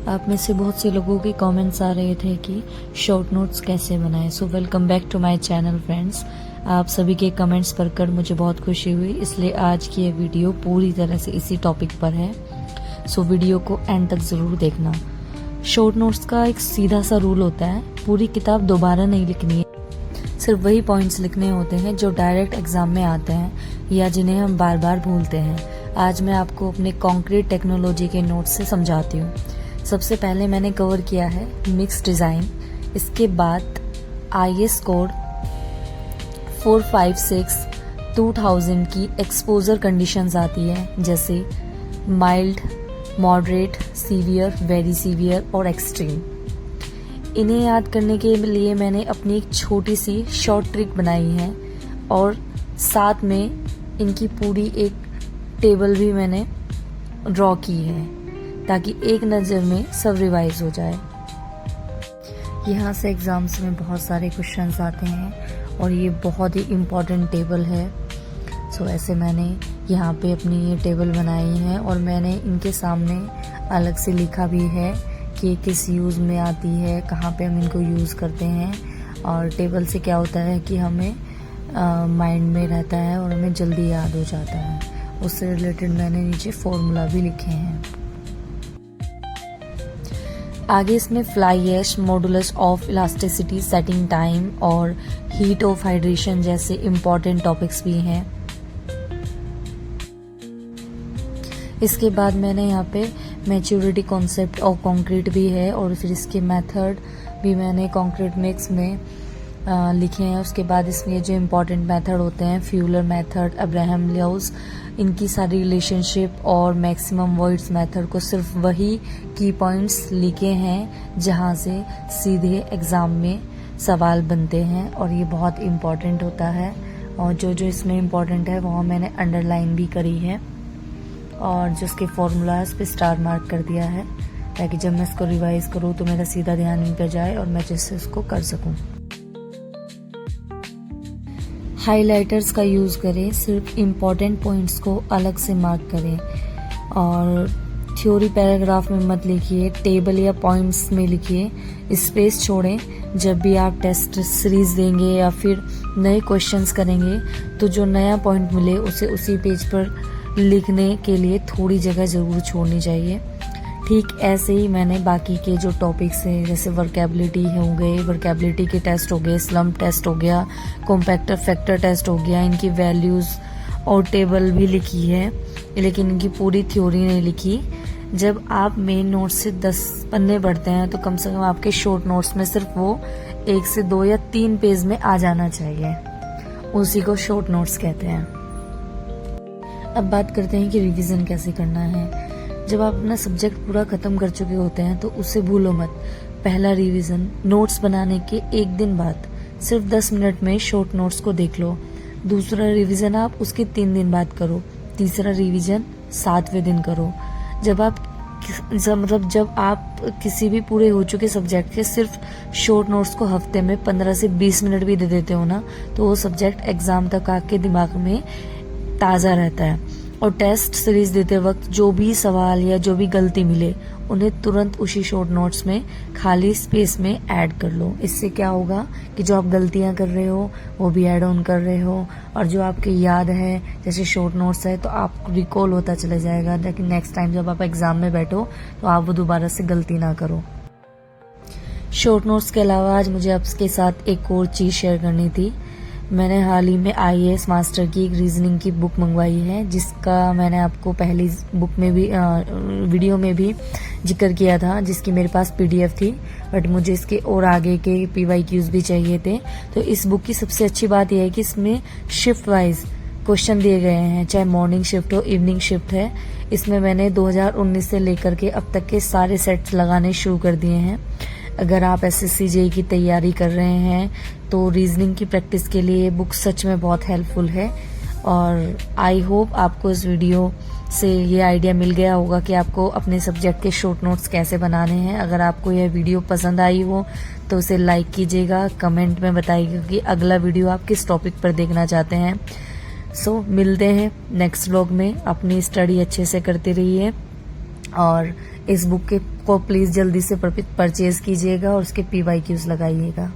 आप में से बहुत से लोगों के कमेंट्स आ रहे थे कि शॉर्ट नोट्स कैसे बनाएं। So welcome back to my channel friends. आप सभी के कमेंट्स पढ़कर मुझे बहुत खुशी हुई, इसलिए आज की ये वीडियो पूरी तरह से इसी टॉपिक पर है। सो वीडियो को एंड तक ज़रूर देखना। शॉर्ट नोट्स का एक सीधा सा रूल होता है, पूरी किताब दोबारा नहीं लिखनी है, सिर्फ वही पॉइंट्स लिखने होते हैं जो डायरेक्ट एग्जाम में आते हैं या जिन्हें हम बार बार भूलते हैं। आज मैं आपको अपने कॉन्क्रीट टेक्नोलॉजी के नोट्स से समझाती हूँ। सबसे पहले मैंने कवर किया है मिक्स डिज़ाइन, इसके बाद IS कोड 456 2000 की एक्सपोजर कंडीशंस आती है, जैसे mild, moderate, severe, very severe और एक्सट्रीम। इन्हें याद करने के लिए मैंने अपनी एक छोटी सी शॉर्ट ट्रिक बनाई है और साथ में इनकी पूरी एक टेबल भी मैंने ड्रॉ की है ताकि एक नज़र में सब रिवाइज हो जाए। यहाँ से एग्ज़ाम्स में बहुत सारे क्वेश्चंस आते हैं और ये बहुत ही इम्पॉर्टेंट टेबल है। सो ऐसे मैंने यहाँ पे अपनी ये टेबल बनाई है और मैंने इनके सामने अलग से लिखा भी है कि किस यूज़ में आती है, कहाँ पे हम इनको यूज़ करते हैं। और टेबल से क्या होता है कि हमें माइंड में रहता है और हमें जल्दी याद हो जाता है। उससे रिलेटेड मैंने नीचे फॉर्मूला भी लिखे हैं। आगे इसमें fly ash, modulus of elasticity, setting time और हीट ऑफ हाइड्रेशन जैसे इम्पॉर्टेंट टॉपिक्स भी हैं। इसके बाद मैंने यहाँ पे मैच्योरिटी कॉन्सेप्ट ऑफ कंक्रीट भी है और फिर इसके मेथड भी मैंने कंक्रीट मिक्स में लिखे हैं। उसके बाद इसमें जो इम्पोर्टेंट मेथड होते हैं, फ्यूलर मेथड, अब्राहम लॉज, इनकी सारी रिलेशनशिप और मैक्सिमम वॉइड्स मेथड को सिर्फ वही की पॉइंट्स लिखे हैं जहाँ से सीधे एग्ज़ाम में सवाल बनते हैं और ये बहुत इम्पॉर्टेंट होता है। और जो जो इसमें इम्पॉर्टेंट है वह मैंने अंडरलाइन भी करी है और जो उसके फॉर्मूला इस पर स्टार मार्क कर दिया है ताकि जब मैं इसको रिवाइज करूँ तो मेरा सीधा ध्यान इन पर जाए और मैं जैसे उसको कर सकूँ। हाइलाइटर्स का यूज़ करें, सिर्फ इम्पॉर्टेंट पॉइंट्स को अलग से मार्क करें और थ्योरी पैराग्राफ में मत लिखिए, टेबल या पॉइंट्स में लिखिए। स्पेस छोड़ें। जब भी आप टेस्ट सीरीज देंगे या फिर नए क्वेश्चंस करेंगे तो जो नया पॉइंट मिले उसे उसी पेज पर लिखने के लिए थोड़ी जगह ज़रूर छोड़नी चाहिए। ठीक ऐसे ही मैंने बाकी के जो टॉपिक्स हैं जैसे वर्केबिलिटी हो गए, वर्केबिलिटी के टेस्ट हो गए, स्लम्प टेस्ट हो गया, कॉम्पैक्टर फैक्टर टेस्ट हो गया, इनकी वैल्यूज़ और टेबल भी लिखी है, लेकिन इनकी पूरी थ्योरी नहीं लिखी। जब आप मेन नोट्स से 10 पन्ने पढ़ते हैं तो कम से कम आपके शॉर्ट नोट्स में सिर्फ वो 1 से 2 या 3 पेज में आ जाना चाहिए, उसी को शॉर्ट नोट्स कहते हैं। अब बात करते हैं कि रिवीजन कैसे करना है। जब आप अपना सब्जेक्ट पूरा ख़त्म कर चुके होते हैं तो उसे भूलो मत। पहला रिवीजन नोट्स बनाने के 1 दिन बाद सिर्फ 10 मिनट में शॉर्ट नोट्स को देख लो। दूसरा रिवीजन आप उसके 3 दिन बाद करो। तीसरा रिवीजन 7वें दिन करो। जब आप किसी भी पूरे हो चुके सब्जेक्ट के सिर्फ शॉर्ट नोट्स को हफ्ते में 15 से 20 मिनट भी दे देते हो ना, तो वो सब्जेक्ट एग्जाम तक आपके दिमाग में ताज़ा रहता है। और टेस्ट सीरीज देते वक्त जो भी सवाल या जो भी गलती मिले उन्हें तुरंत उसी शॉर्ट नोट्स में खाली स्पेस में ऐड कर लो। इससे क्या होगा कि जो आप गलतियां कर रहे हो वो भी ऐड ऑन कर रहे हो और जो आपके याद है जैसे शॉर्ट नोट्स है तो आपको रिकॉल होता चला जाएगा, लेकिन नेक्स्ट टाइम जब आप एग्जाम में बैठो तो आप वो दोबारा से गलती ना करो। शॉर्ट नोट्स के अलावा आज मुझे आपके साथ एक और चीज़ शेयर करनी थी। मैंने हाल ही में IAS मास्टर की एक रीजनिंग की बुक मंगवाई है, जिसका मैंने आपको पहली बुक में भी वीडियो में भी जिक्र किया था, जिसकी मेरे पास PDF थी, बट मुझे इसके और आगे के PYQs भी चाहिए थे। तो इस बुक की सबसे अच्छी बात यह है कि इसमें शिफ्ट वाइज क्वेश्चन दिए गए हैं, चाहे मॉर्निंग शिफ्ट हो, इवनिंग शिफ्ट है। इसमें मैंने 2019 से लेकर के अब तक के सारे सेट्स लगाने शुरू कर दिए हैं। अगर आप SSC JEE की तैयारी कर रहे हैं तो रीजनिंग की प्रैक्टिस के लिए बुक सच में बहुत हेल्पफुल है। और आई होप आपको इस वीडियो से ये आइडिया मिल गया होगा कि आपको अपने सब्जेक्ट के शॉर्ट नोट्स कैसे बनाने हैं। अगर आपको यह वीडियो पसंद आई हो तो उसे लाइक कीजिएगा, कमेंट में बताइएगा कि अगला वीडियो आप किस टॉपिक पर देखना चाहते हैं। सो मिलते हैं नेक्स्ट व्लॉग में। अपनी स्टडी अच्छे से करते रहिए और इस बुक को प्लीज जल्दी से परचेज कीजिएगा और उसके PYQs लगाइएगा।